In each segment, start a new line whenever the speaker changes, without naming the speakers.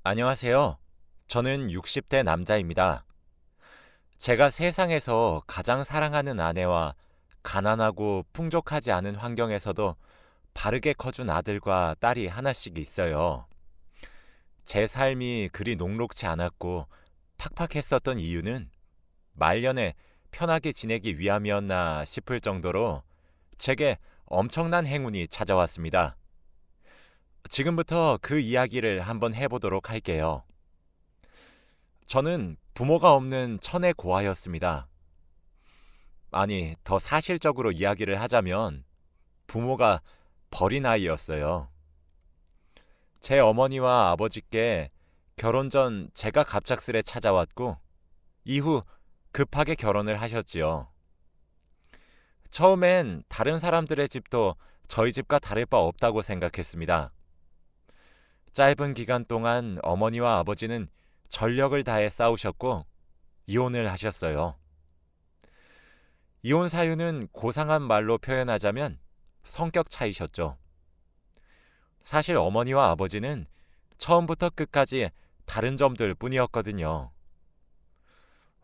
안녕하세요. 저는 60대 남자입니다. 제가 세상에서 가장 사랑하는 아내와 가난하고 풍족하지 않은 환경에서도 바르게 커준 아들과 딸이 하나씩 있어요. 제 삶이 그리 녹록지 않았고 팍팍했었던 이유는 말년에 편하게 지내기 위함이었나 싶을 정도로 제게 엄청난 행운이 찾아왔습니다. 지금부터 그 이야기를 한번 해보도록 할게요. 저는 부모가 없는 천의 고아였습니다. 아니, 더 사실적으로 이야기를 하자면 부모가 버린 아이였어요. 제 어머니와 아버지께 결혼 전 제가 갑작스레 찾아왔고 이후 급하게 결혼을 하셨지요. 처음엔 다른 사람들의 집도 저희 집과 다를 바 없다고 생각했습니다. 짧은 기간 동안 어머니와 아버지는 전력을 다해 싸우셨고 이혼을 하셨어요. 이혼 사유는 고상한 말로 표현하자면 성격 차이셨죠. 사실 어머니와 아버지는 처음부터 끝까지 다른 점들 뿐이었거든요.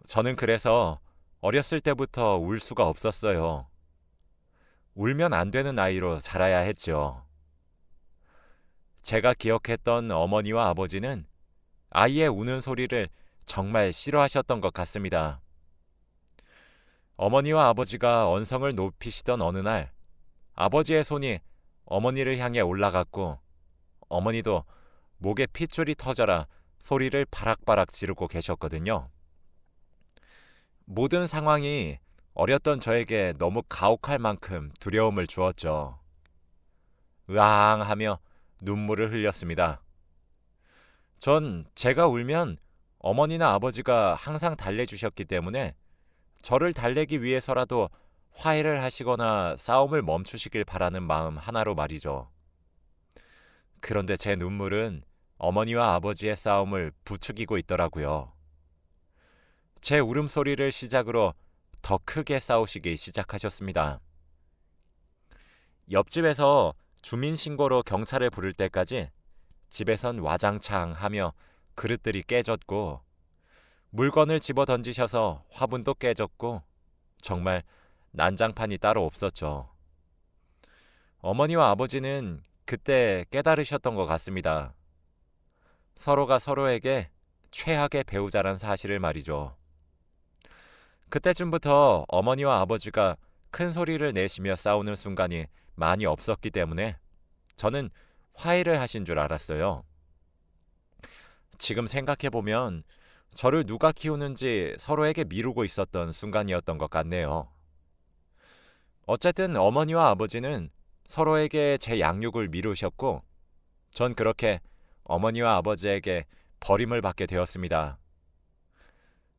저는 그래서 어렸을 때부터 울 수가 없었어요. 울면 안 되는 아이로 자라야 했죠. 제가 기억했던 어머니와 아버지는 아이의 우는 소리를 정말 싫어하셨던 것 같습니다. 어머니와 아버지가 언성을 높이시던 어느 날 아버지의 손이 어머니를 향해 올라갔고 어머니도 목에 핏줄이 터져라 소리를 바락바락 지르고 계셨거든요. 모든 상황이 어렸던 저에게 너무 가혹할 만큼 두려움을 주었죠. 으앙 하며 눈물을 흘렸습니다. 전 제가 울면 어머니나 아버지가 항상 달래주셨기 때문에 저를 달래기 위해서라도 화해를 하시거나 싸움을 멈추시길 바라는 마음 하나로 말이죠. 그런데 제 눈물은 어머니와 아버지의 싸움을 부추기고 있더라고요. 제 울음소리를 시작으로 더 크게 싸우시기 시작하셨습니다. 옆집에서 주민신고로 경찰을 부를 때까지 집에선 와장창 하며 그릇들이 깨졌고 물건을 집어 던지셔서 화분도 깨졌고 정말 난장판이 따로 없었죠. 어머니와 아버지는 그때 깨달으셨던 것 같습니다. 서로가 서로에게 최악의 배우자란 사실을 말이죠. 그때쯤부터 어머니와 아버지가 큰 소리를 내시며 싸우는 순간이 많이 없었기 때문에 저는 화해를 하신 줄 알았어요. 지금 생각해보면 저를 누가 키우는지 서로에게 미루고 있었던 순간이었던 것 같네요. 어쨌든 어머니와 아버지는 서로에게 제 양육을 미루셨고 전 그렇게 어머니와 아버지에게 버림을 받게 되었습니다.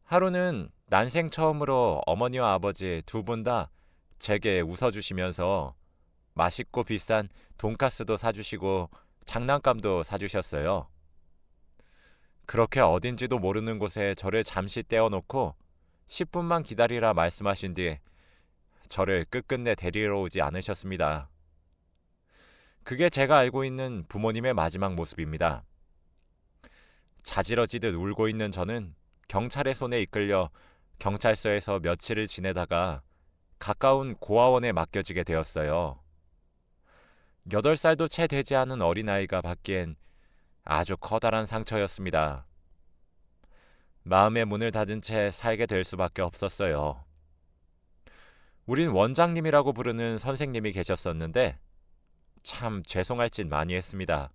하루는 난생 처음으로 어머니와 아버지 두 분 다 제게 웃어주시면서 맛있고 비싼 돈가스도 사주시고 장난감도 사주셨어요. 그렇게 어딘지도 모르는 곳에 저를 잠시 떼어놓고 10분만 기다리라 말씀하신 뒤 저를 끝끝내 데리러 오지 않으셨습니다. 그게 제가 알고 있는 부모님의 마지막 모습입니다. 자지러지듯 울고 있는 저는 경찰의 손에 이끌려 경찰서에서 며칠을 지내다가 가까운 고아원에 맡겨지게 되었어요. 8살도 채 되지 않은 어린아이가 받기엔 아주 커다란 상처였습니다. 마음의 문을 닫은 채 살게 될 수밖에 없었어요. 우린 원장님이라고 부르는 선생님이 계셨었는데 참 죄송할 짓 많이 했습니다.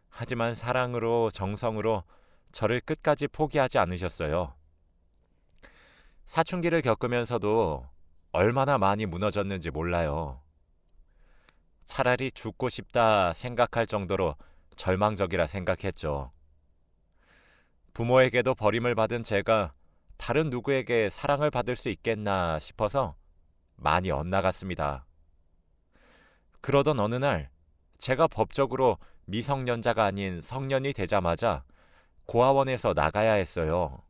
하지만 사랑으로 정성으로 저를 끝까지 포기하지 않으셨어요. 사춘기를 겪으면서도 얼마나 많이 무너졌는지 몰라요. 차라리 죽고 싶다 생각할 정도로 절망적이라 생각했죠. 부모에게도 버림을 받은 제가 다른 누구에게 사랑을 받을 수 있겠나 싶어서 많이 엇나갔습니다. 그러던 어느 날 제가 법적으로 미성년자가 아닌 성년이 되자마자 고아원에서 나가야 했어요.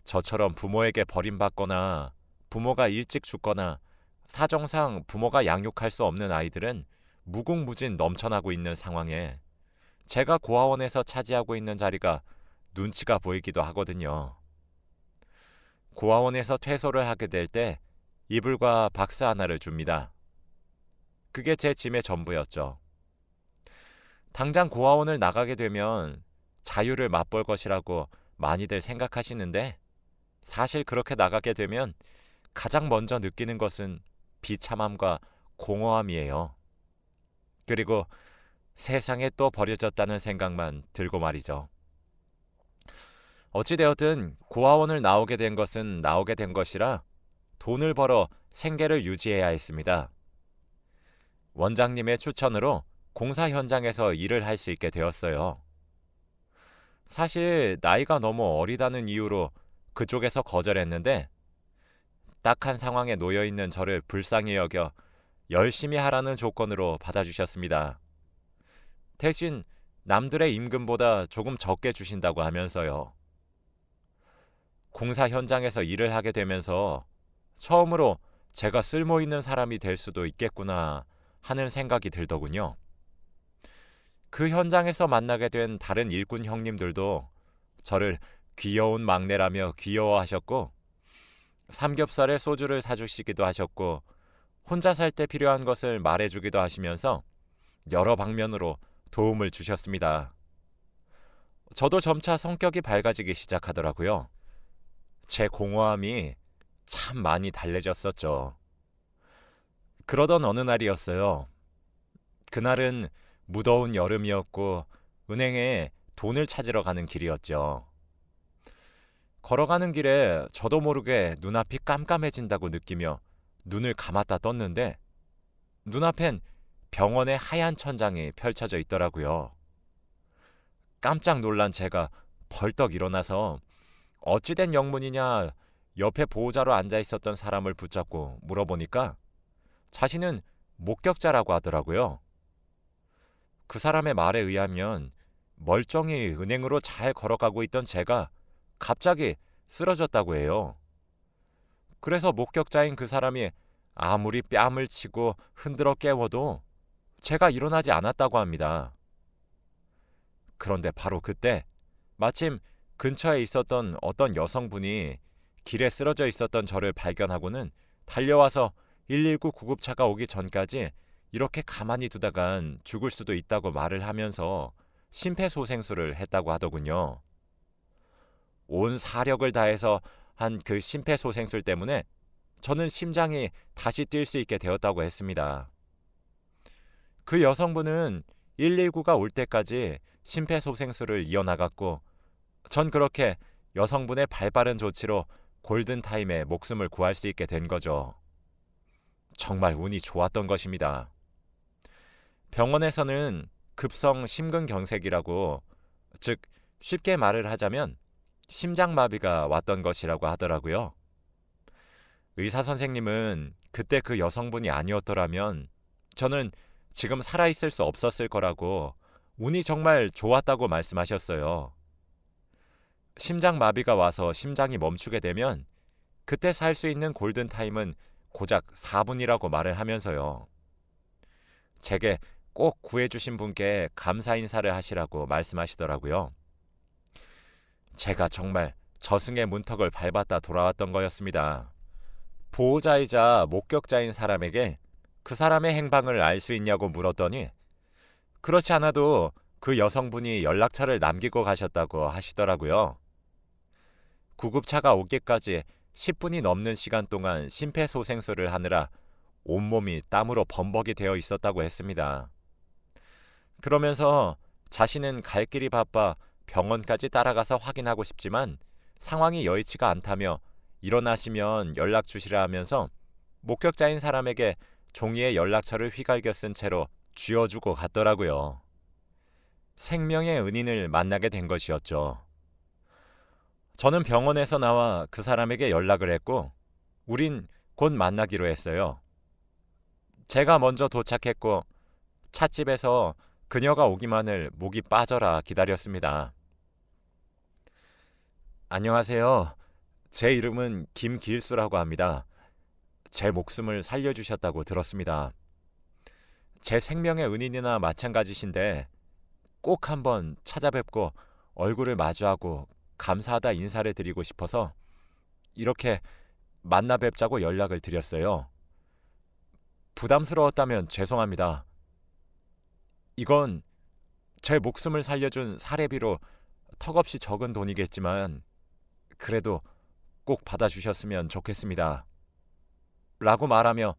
저처럼 부모에게 버림받거나 부모가 일찍 죽거나 사정상 부모가 양육할 수 없는 아이들은 무궁무진 넘쳐나고 있는 상황에 제가 고아원에서 차지하고 있는 자리가 눈치가 보이기도 하거든요. 고아원에서 퇴소를 하게 될 때 이불과 박스 하나를 줍니다. 그게 제 짐의 전부였죠. 당장 고아원을 나가게 되면 자유를 맛볼 것이라고 많이들 생각하시는데, 사실 그렇게 나가게 되면 가장 먼저 느끼는 것은 비참함과 공허함이에요. 그리고 세상에 또 버려졌다는 생각만 들고 말이죠. 어찌되었든 고아원을 나오게 된 것은 나오게 된 것이라 돈을 벌어 생계를 유지해야 했습니다. 원장님의 추천으로 공사 현장에서 일을 할 수 있게 되었어요. 사실 나이가 너무 어리다는 이유로 그쪽에서 거절했는데, 딱한 상황에 놓여 있는 저를 불쌍히 여겨 열심히 하라는 조건으로 받아주셨습니다. 대신 남들의 임금보다 조금 적게 주신다고 하면서요. 공사 현장에서 일을 하게 되면서 처음으로 제가 쓸모 있는 사람이 될 수도 있겠구나 하는 생각이 들더군요. 그 현장에서 만나게 된 다른 일꾼 형님들도 저를 귀여운 막내라며 귀여워하셨고, 삼겹살에 소주를 사주시기도 하셨고, 혼자 살 때 필요한 것을 말해주기도 하시면서 여러 방면으로 도움을 주셨습니다. 저도 점차 성격이 밝아지기 시작하더라고요. 제 공허함이 참 많이 달래졌었죠. 그러던 어느 날이었어요. 그날은 무더운 여름이었고 은행에 돈을 찾으러 가는 길이었죠. 걸어가는 길에 저도 모르게 눈앞이 깜깜해진다고 느끼며 눈을 감았다 떴는데, 눈앞엔 병원의 하얀 천장이 펼쳐져 있더라고요. 깜짝 놀란 제가 벌떡 일어나서 어찌된 영문이냐 옆에 보호자로 앉아 있었던 사람을 붙잡고 물어보니까 자신은 목격자라고 하더라고요. 그 사람의 말에 의하면 멀쩡히 은행으로 잘 걸어가고 있던 제가 갑자기 쓰러졌다고 해요. 그래서 목격자인 그 사람이 아무리 뺨을 치고 흔들어 깨워도 제가 일어나지 않았다고 합니다. 그런데 바로 그때 마침 근처에 있었던 어떤 여성분이 길에 쓰러져 있었던 저를 발견하고는 달려와서 119 구급차가 오기 전까지 이렇게 가만히 두다간 죽을 수도 있다고 말을 하면서 심폐소생술을 했다고 하더군요. 온 사력을 다해서 한 그 심폐소생술 때문에 저는 심장이 다시 뛸 수 있게 되었다고 했습니다. 그 여성분은 119가 올 때까지 심폐소생술을 이어나갔고, 전 그렇게 여성분의 발빠른 조치로 골든타임에 목숨을 구할 수 있게 된 거죠. 정말 운이 좋았던 것입니다. 병원에서는 급성 심근경색이라고, 즉 쉽게 말을 하자면 심장마비가 왔던 것이라고 하더라고요. 의사 선생님은 그때 그 여성분이 아니었더라면 저는 지금 살아있을 수 없었을 거라고 운이 정말 좋았다고 말씀하셨어요. 심장마비가 와서 심장이 멈추게 되면 그때 살 수 있는 골든타임은 고작 4분이라고 말을 하면서요. 제게 꼭 구해주신 분께 감사 인사를 하시라고 말씀하시더라고요. 제가 정말 저승의 문턱을 밟았다 돌아왔던 거였습니다. 보호자이자 목격자인 사람에게 그 사람의 행방을 알 수 있냐고 물었더니 그렇지 않아도 그 여성분이 연락처를 남기고 가셨다고 하시더라고요. 구급차가 오기까지 10분이 넘는 시간 동안 심폐소생술을 하느라 온몸이 땀으로 범벅이 되어 있었다고 했습니다. 그러면서 자신은 갈 길이 바빠 병원까지 따라가서 확인하고 싶지만 상황이 여의치가 않다며 일어나시면 연락 주시라 하면서 목격자인 사람에게 종이에 연락처를 휘갈겨 쓴 채로 쥐어주고 갔더라고요. 생명의 은인을 만나게 된 것이었죠. 저는 병원에서 나와 그 사람에게 연락을 했고 우린 곧 만나기로 했어요. 제가 먼저 도착했고 찻집에서 그녀가 오기만을 목이 빠져라 기다렸습니다. 안녕하세요. 제 이름은 김길수라고 합니다. 제 목숨을 살려주셨다고 들었습니다. 제 생명의 은인이나 마찬가지신데 꼭 한번 찾아뵙고 얼굴을 마주하고 감사하다 인사를 드리고 싶어서 이렇게 만나 뵙자고 연락을 드렸어요. 부담스러웠다면 죄송합니다. 이건 제 목숨을 살려준 사례비로 턱없이 적은 돈이겠지만 그래도 꼭 받아주셨으면 좋겠습니다. 라고 말하며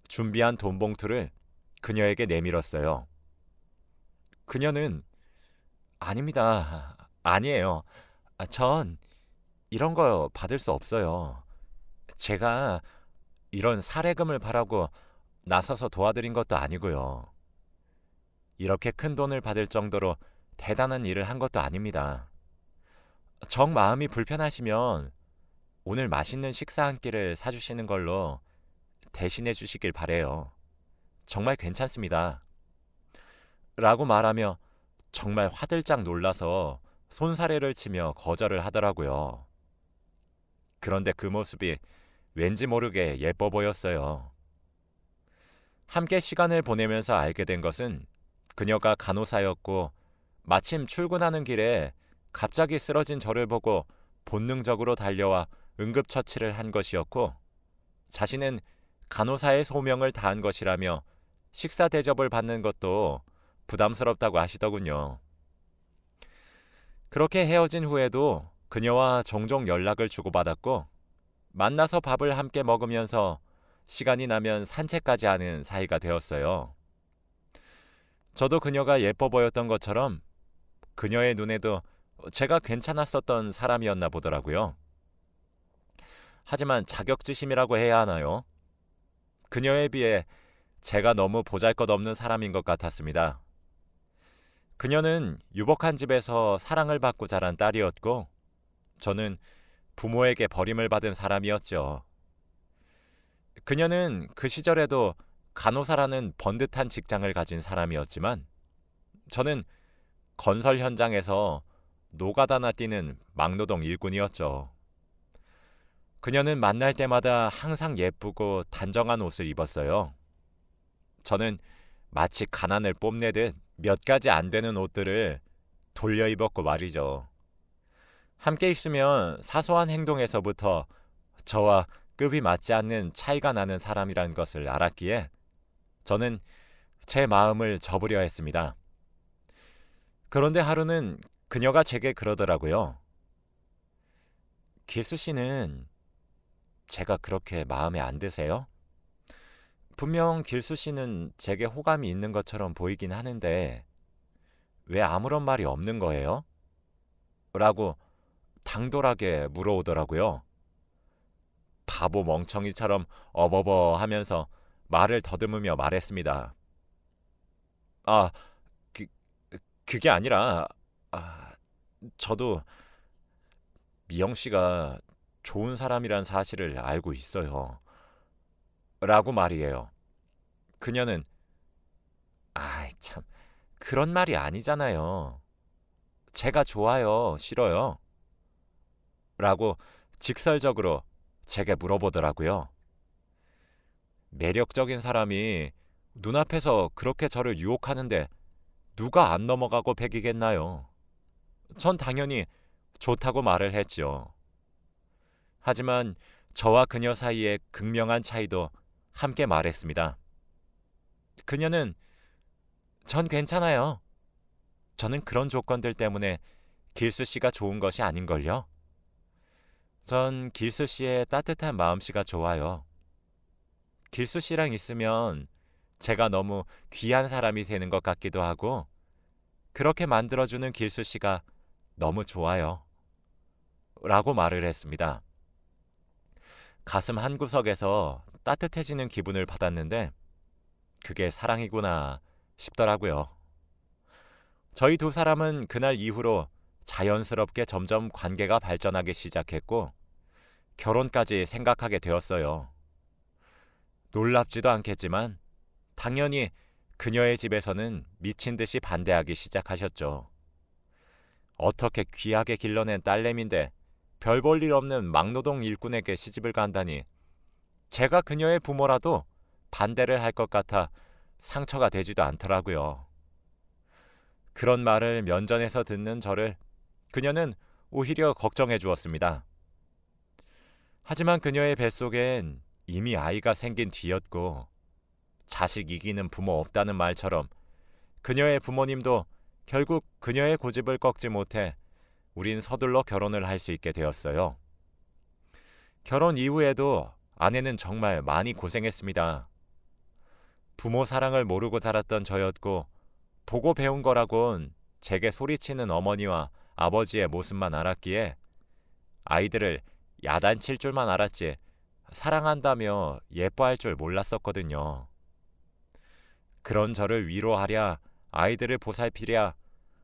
준비한 돈 봉투를 그녀에게 내밀었어요. 그녀는 아닙니다. 아니에요. 전 이런 거 받을 수 없어요. 제가 이런 사례금을 바라고 나서서 도와드린 것도 아니고요. 이렇게 큰 돈을 받을 정도로 대단한 일을 한 것도 아닙니다. 정 마음이 불편하시면 오늘 맛있는 식사 한 끼를 사주시는 걸로 대신해 주시길 바래요. 정말 괜찮습니다. 라고 말하며 정말 화들짝 놀라서 손사래를 치며 거절을 하더라고요. 그런데 그 모습이 왠지 모르게 예뻐 보였어요. 함께 시간을 보내면서 알게 된 것은 그녀가 간호사였고 마침 출근하는 길에 갑자기 쓰러진 저를 보고 본능적으로 달려와 응급처치를 한 것이었고 자신은 간호사의 소명을 다한 것이라며 식사 대접을 받는 것도 부담스럽다고 하시더군요. 그렇게 헤어진 후에도 그녀와 종종 연락을 주고받았고 만나서 밥을 함께 먹으면서 시간이 나면 산책까지 하는 사이가 되었어요. 저도 그녀가 예뻐 보였던 것처럼 그녀의 눈에도 제가 괜찮았었던 사람이었나 보더라고요. 하지만 자격지심이라고 해야 하나요? 그녀에 비해 제가 너무 보잘것없는 사람인 것 같았습니다. 그녀는 유복한 집에서 사랑을 받고 자란 딸이었고 저는 부모에게 버림을 받은 사람이었죠. 그녀는 그 시절에도 간호사라는 번듯한 직장을 가진 사람이었지만 저는 건설 현장에서 노가다나 뛰는 막노동 일꾼이었죠. 그녀는 만날 때마다 항상 예쁘고 단정한 옷을 입었어요. 저는 마치 가난을 뽐내듯 몇 가지 안 되는 옷들을 돌려 입었고 말이죠. 함께 있으면 사소한 행동에서부터 저와 급이 맞지 않는 차이가 나는 사람이라는 것을 알았기에 저는 제 마음을 접으려 했습니다. 그런데 하루는 그녀가 제게 그러더라고요. 기수 씨는 제가 그렇게 마음에 안 드세요? 분명 길수 씨는 제게 호감이 있는 것처럼 보이긴 하는데 왜 아무런 말이 없는 거예요? 라고 당돌하게 물어오더라고요. 바보 멍청이처럼 어버버 하면서 말을 더듬으며 말했습니다. 아, 그, 그게 아니라 저도 미영 씨가 좋은 사람이란 사실을 알고 있어요. 라고 말이에요. 그녀는 아이 참 그런 말이 아니잖아요. 제가 좋아요, 싫어요? 라고 직설적으로 제게 물어보더라고요. 매력적인 사람이 눈앞에서 그렇게 저를 유혹하는데 누가 안 넘어가고 배기겠나요? 전 당연히 좋다고 말을 했죠. 하지만 저와 그녀 사이의 극명한 차이도 함께 말했습니다. 그녀는 전 괜찮아요. 저는 그런 조건들 때문에 길수 씨가 좋은 것이 아닌걸요. 전 길수 씨의 따뜻한 마음씨가 좋아요. 길수 씨랑 있으면 제가 너무 귀한 사람이 되는 것 같기도 하고 그렇게 만들어주는 길수 씨가 너무 좋아요. 라고 말을 했습니다. 가슴 한구석에서 따뜻해지는 기분을 받았는데 그게 사랑이구나 싶더라고요. 저희 두 사람은 그날 이후로 자연스럽게 점점 관계가 발전하기 시작했고 결혼까지 생각하게 되었어요. 놀랍지도 않겠지만 당연히 그녀의 집에서는 미친 듯이 반대하기 시작하셨죠. 어떻게 귀하게 길러낸 딸내미인데 별 볼 일 없는 막노동 일꾼에게 시집을 간다니 제가 그녀의 부모라도 반대를 할 것 같아 상처가 되지도 않더라고요. 그런 말을 면전에서 듣는 저를 그녀는 오히려 걱정해 주었습니다. 하지만 그녀의 뱃속엔 이미 아이가 생긴 뒤였고 자식 이기는 부모 없다는 말처럼 그녀의 부모님도 결국 그녀의 고집을 꺾지 못해 우린 서둘러 결혼을 할 수 있게 되었어요. 결혼 이후에도 아내는 정말 많이 고생했습니다. 부모 사랑을 모르고 자랐던 저였고 보고 배운 거라곤 제게 소리치는 어머니와 아버지의 모습만 알았기에 아이들을 야단칠 줄만 알았지 사랑한다며 예뻐할 줄 몰랐었거든요. 그런 저를 위로하랴 아이들을 보살피랴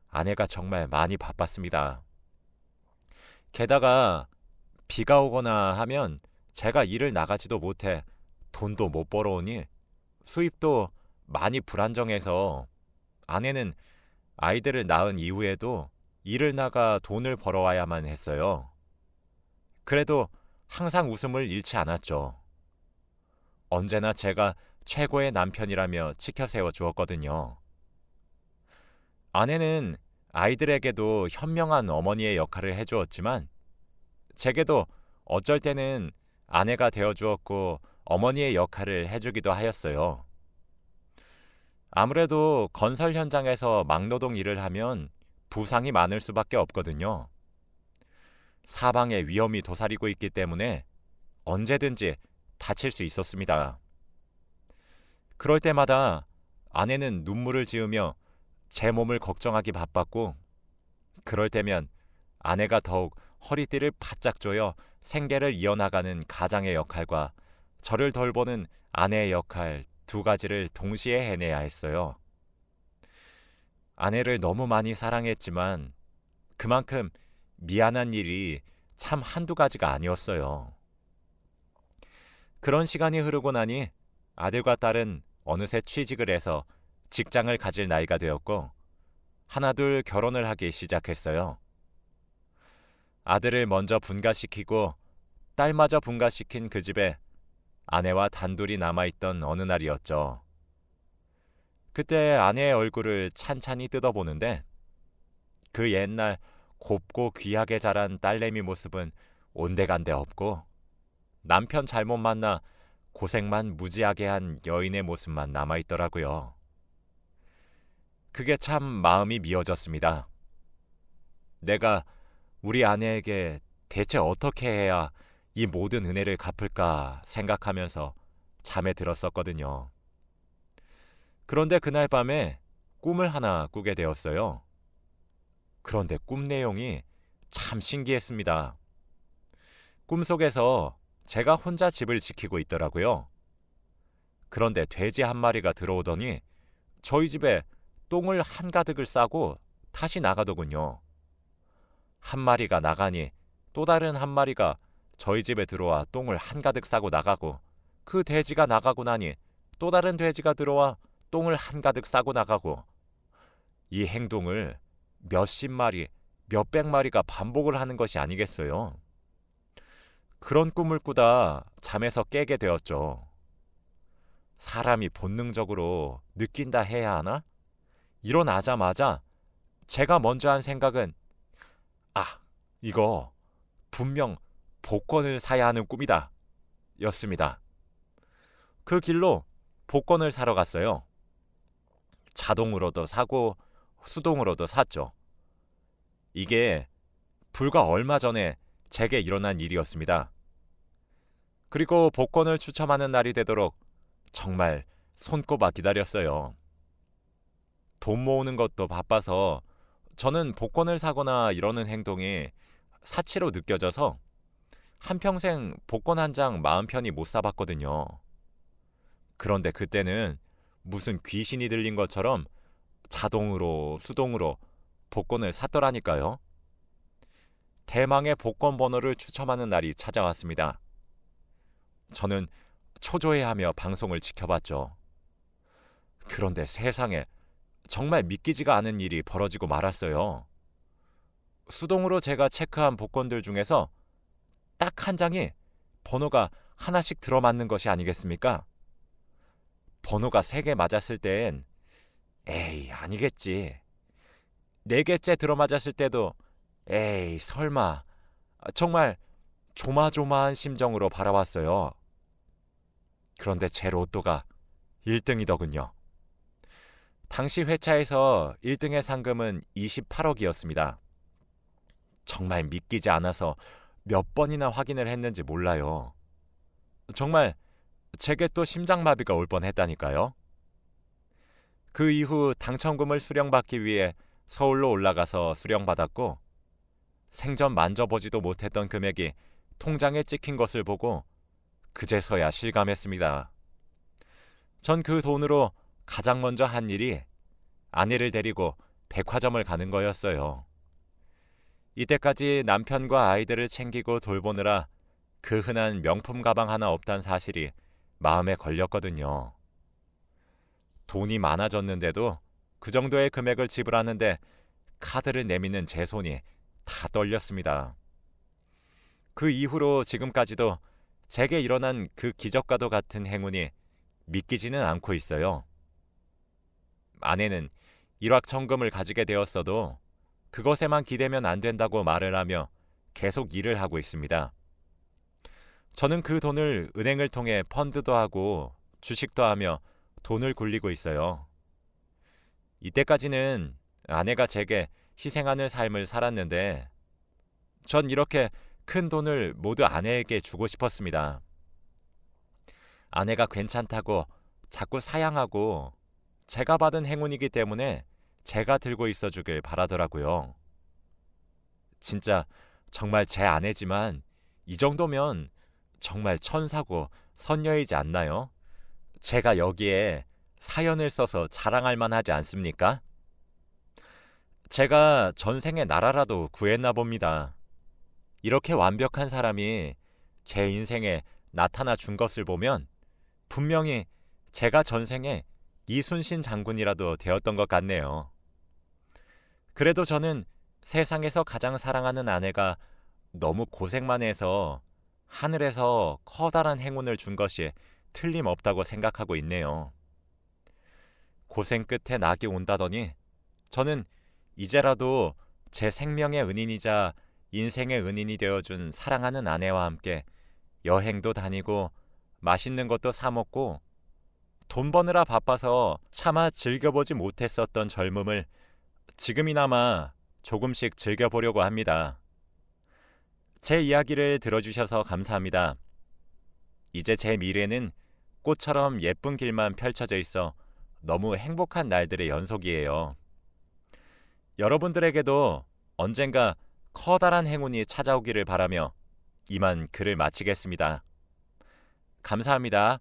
아내가 정말 많이 바빴습니다. 게다가 비가 오거나 하면 제가 일을 나가지도 못해 돈도 못 벌어오니 수입도 많이 불안정해서 아내는 아이들을 낳은 이후에도 일을 나가 돈을 벌어와야만 했어요. 그래도 항상 웃음을 잃지 않았죠. 언제나 제가 최고의 남편이라며 치켜세워 주었거든요. 아내는 아이들에게도 현명한 어머니의 역할을 해주었지만 제게도 어쩔 때는 아내가 되어주었고 어머니의 역할을 해주기도 하였어요. 아무래도 건설 현장에서 막노동 일을 하면 부상이 많을 수밖에 없거든요. 사방에 위험이 도사리고 있기 때문에 언제든지 다칠 수 있었습니다. 그럴 때마다 아내는 눈물을 지으며 제 몸을 걱정하기 바빴고 그럴 때면 아내가 더욱 허리띠를 바짝 조여 생계를 이어나가는 가장의 역할과 저를 돌보는 아내의 역할 두 가지를 동시에 해내야 했어요. 아내를 너무 많이 사랑했지만 그만큼 미안한 일이 참 한두 가지가 아니었어요. 그런 시간이 흐르고 나니 아들과 딸은 어느새 취직을 해서 직장을 가질 나이가 되었고 하나둘 결혼을 하기 시작했어요. 아들을 먼저 분가시키고 딸마저 분가시킨 그 집에 아내와 단둘이 남아있던 어느 날이었죠. 그때 아내의 얼굴을 찬찬히 뜯어보는데 그 옛날 곱고 귀하게 자란 딸내미 모습은 온데간데 없고 남편 잘못 만나 고생만 무지하게 한 여인의 모습만 남아있더라고요. 그게 참 마음이 미어졌습니다. 내가 우리 아내에게 대체 어떻게 해야 이 모든 은혜를 갚을까 생각하면서 잠에 들었었거든요. 그런데 그날 밤에 꿈을 하나 꾸게 되었어요. 그런데 꿈 내용이 참 신기했습니다. 꿈속에서 제가 혼자 집을 지키고 있더라고요. 그런데 돼지 한 마리가 들어오더니 저희 집에 똥을 한가득을 싸고 다시 나가더군요. 한 마리가 나가니 또 다른 한 마리가 저희 집에 들어와 똥을 한가득 싸고 나가고 그 돼지가 나가고 나니 또 다른 돼지가 들어와 똥을 한가득 싸고 나가고 이 행동을 몇십 마리, 몇백 마리가 반복을 하는 것이 아니겠어요. 그런 꿈을 꾸다 잠에서 깨게 되었죠. 사람이 본능적으로 느낀다 해야 하나? 일어나자마자 제가 먼저 한 생각은 이거 분명 복권을 사야 하는 꿈이다 였습니다. 그 길로 복권을 사러 갔어요. 자동으로도 사고 수동으로도 샀죠. 이게 불과 얼마 전에 제게 일어난 일이었습니다. 그리고 복권을 추첨하는 날이 되도록 정말 손꼽아 기다렸어요. 돈 모으는 것도 바빠서 저는 복권을 사거나 이러는 행동이 사치로 느껴져서 한평생 복권 한 장 마음 편히 못 사봤거든요. 그런데 그때는 무슨 귀신이 들린 것처럼 자동으로 수동으로 복권을 샀더라니까요. 대망의 복권 번호를 추첨하는 날이 찾아왔습니다. 저는 초조해하며 방송을 지켜봤죠. 그런데 세상에 정말 믿기지가 않은 일이 벌어지고 말았어요. 수동으로 제가 체크한 복권들 중에서 딱 한 장이 번호가 하나씩 들어맞는 것이 아니겠습니까? 번호가 3개 맞았을 땐 에이 아니겠지. 네 개째 들어맞았을 때도 에이 설마 정말 조마조마한 심정으로 바라봤어요. 그런데 제 로또가 1등이더군요. 당시 회차에서 1등의 상금은 28억이었습니다. 정말 믿기지 않아서 몇 번이나 확인을 했는지 몰라요. 정말 제게 또 심장마비가 올 뻔했다니까요. 그 이후 당첨금을 수령받기 위해 서울로 올라가서 수령받았고 생전 만져보지도 못했던 금액이 통장에 찍힌 것을 보고 그제서야 실감했습니다. 전 그 돈으로 가장 먼저 한 일이 아내를 데리고 백화점을 가는 거였어요. 이때까지 남편과 아이들을 챙기고 돌보느라 그 흔한 명품 가방 하나 없단 사실이 마음에 걸렸거든요. 돈이 많아졌는데도 그 정도의 금액을 지불하는데 카드를 내미는 제 손이 다 떨렸습니다. 그 이후로 지금까지도 제게 일어난 그 기적과도 같은 행운이 믿기지는 않고 있어요. 아내는 일확천금을 가지게 되었어도 그것에만 기대면 안 된다고 말을 하며 계속 일을 하고 있습니다. 저는 그 돈을 은행을 통해 펀드도 하고 주식도 하며 돈을 굴리고 있어요. 이때까지는 아내가 제게 희생하는 삶을 살았는데 전 이렇게 큰 돈을 모두 아내에게 주고 싶었습니다. 아내가 괜찮다고 자꾸 사양하고 제가 받은 행운이기 때문에 제가 들고 있어 주길 바라더라고요. 진짜 정말 제 아내지만 이 정도면 정말 천사고 선녀이지 않나요? 제가 여기에 사연을 써서 자랑할 만하지 않습니까? 제가 전생에 나라라도 구했나 봅니다. 이렇게 완벽한 사람이 제 인생에 나타나 준 것을 보면 분명히 제가 전생에 이순신 장군이라도 되었던 것 같네요. 그래도 저는 세상에서 가장 사랑하는 아내가 너무 고생만 해서 하늘에서 커다란 행운을 준 것이 틀림없다고 생각하고 있네요. 고생 끝에 낙이 온다더니 저는 이제라도 제 생명의 은인이자 인생의 은인이 되어준 사랑하는 아내와 함께 여행도 다니고 맛있는 것도 사 먹고 돈 버느라 바빠서 차마 즐겨보지 못했었던 젊음을 지금이나마 조금씩 즐겨보려고 합니다. 제 이야기를 들어주셔서 감사합니다. 이제 제 미래는 꽃처럼 예쁜 길만 펼쳐져 있어 너무 행복한 날들의 연속이에요. 여러분들에게도 언젠가 커다란 행운이 찾아오기를 바라며 이만 글을 마치겠습니다. 감사합니다.